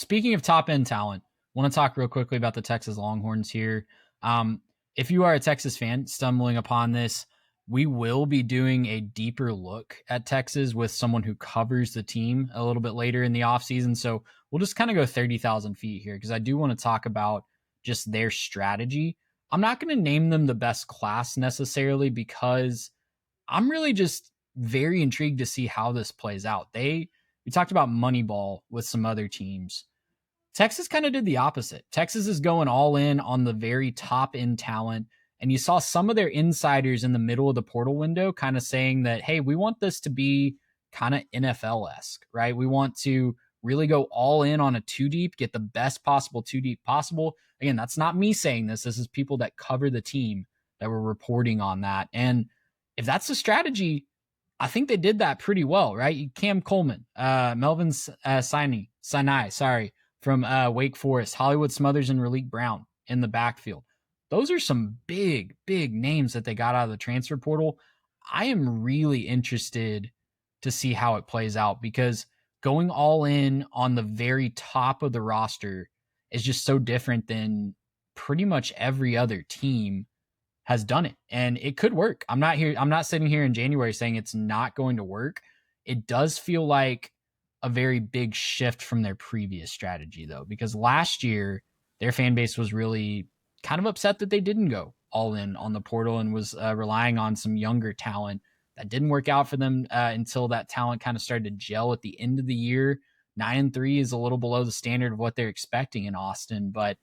speaking of top end talent, want to talk real quickly about the Texas Longhorns here. Um, if you are a Texas fan stumbling upon this, we will be doing a deeper look at Texas with someone who covers the team a little bit later in the offseason. So we'll just kind of go 30,000 feet here because I do want to talk about just their strategy. I'm not going to name them the best class necessarily because I'm really just very intrigued to see how this plays out. We talked about Moneyball with some other teams. Texas kind of did the opposite. Texas is going all in on the very top end talent. And you saw some of their insiders in the middle of the portal window kind of saying that, hey, we want this to be kind of NFL esque, right? We want to really go all in on a two deep, get the best possible two deep possible. Again, that's not me saying this. This is people that cover the team that were reporting on that. And if that's the strategy, I think they did that pretty well, right? Cam Coleman, Melvin Sinai, sorry, from Wake Forest, Hollywood Smothers, and Raleek Brown in the backfield. Those are some big, big names that they got out of the transfer portal. I am really interested to see how it plays out because going all in on the very top of the roster is just so different than pretty much every other team has done it, and it could work. I'm not sitting here in January saying it's not going to work. It does feel like a very big shift from their previous strategy though, because last year their fan base was really kind of upset that they didn't go all in on the portal and was relying on some younger talent that didn't work out for them until that talent kind of started to gel at the end of the year. 9-3 is a little below the standard of what they're expecting in Austin, but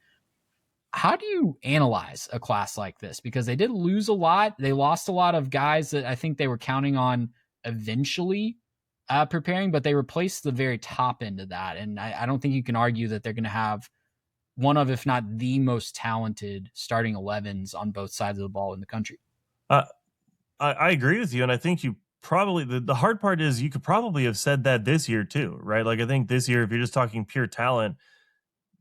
how do you analyze a class like this? Because they did lose a lot. They lost a lot of guys that I think they were counting on eventually preparing, but they replaced the very top end of that. And I don't think you can argue that they're going to have one of, if not the most talented starting 11s on both sides of the ball in the country. I agree with you. And I think you probably, the hard part is you could probably have said that this year too, right? Like I think this year, if you're just talking pure talent,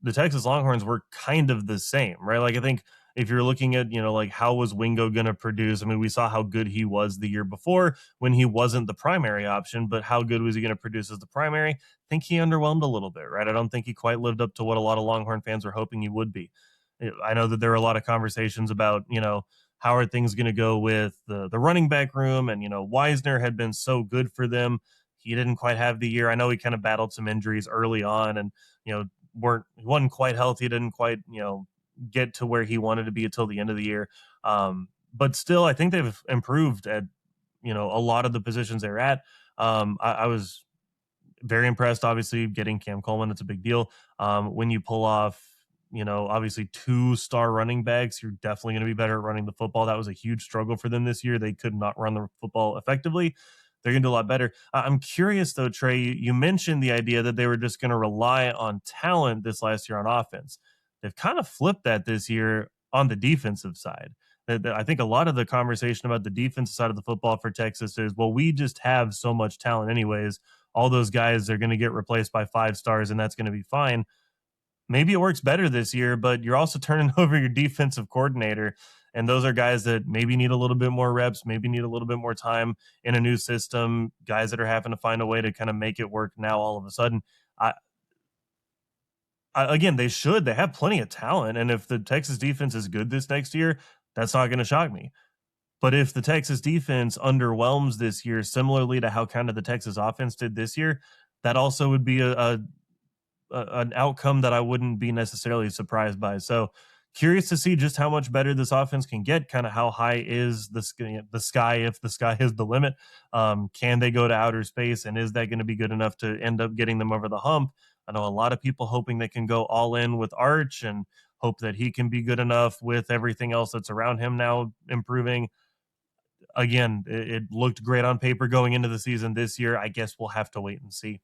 the Texas Longhorns were kind of the same, right? Like I think if you're looking at, like how was Wingo going to produce? I mean, we saw how good he was the year before when he wasn't the primary option, but how good was he going to produce as the primary? I think he underwhelmed a little bit, right? I don't think he quite lived up to what a lot of Longhorn fans were hoping he would be. I know that there were a lot of conversations about, how are things going to go with the running back room? And, Wisner had been so good for them. He didn't quite have the year. I know he kind of battled some injuries early on and, wasn't quite healthy, didn't quite, get to where he wanted to be until the end of the year. But still, I think they've improved at, a lot of the positions they're at. I was very impressed, obviously, getting Cam Coleman. It's a big deal. When you pull off, obviously 2-star running backs, you're definitely going to be better at running the football. That was a huge struggle for them this year. They could not run the football effectively. They're going to do a lot better. I'm curious, though, Trey, you mentioned the idea that they were just going to rely on talent this last year on offense. They've kind of flipped that this year on the defensive side. I think a lot of the conversation about the defensive side of the football for Texas is, well, we just have so much talent anyways. All those guys are going to get replaced by 5 stars, and that's going to be fine. Maybe it works better this year, but you're also turning over your defensive coordinator. And those are guys that maybe need a little bit more reps, maybe need a little bit more time in a new system, guys that are having to find a way to kind of make it work now all of a sudden. Again, they have plenty of talent. And if the Texas defense is good this next year, that's not going to shock me. But if the Texas defense underwhelms this year, similarly to how kind of the Texas offense did this year, that also would be an outcome that I wouldn't be necessarily surprised by. So curious to see just how much better this offense can get. Kind of how high is the sky if the sky is the limit. Can they go to outer space, and is that going to be good enough to end up getting them over the hump? I know a lot of people hoping they can go all in with Arch and hope that he can be good enough with everything else that's around him now improving. Again, it looked great on paper going into the season this year. I guess we'll have to wait and see.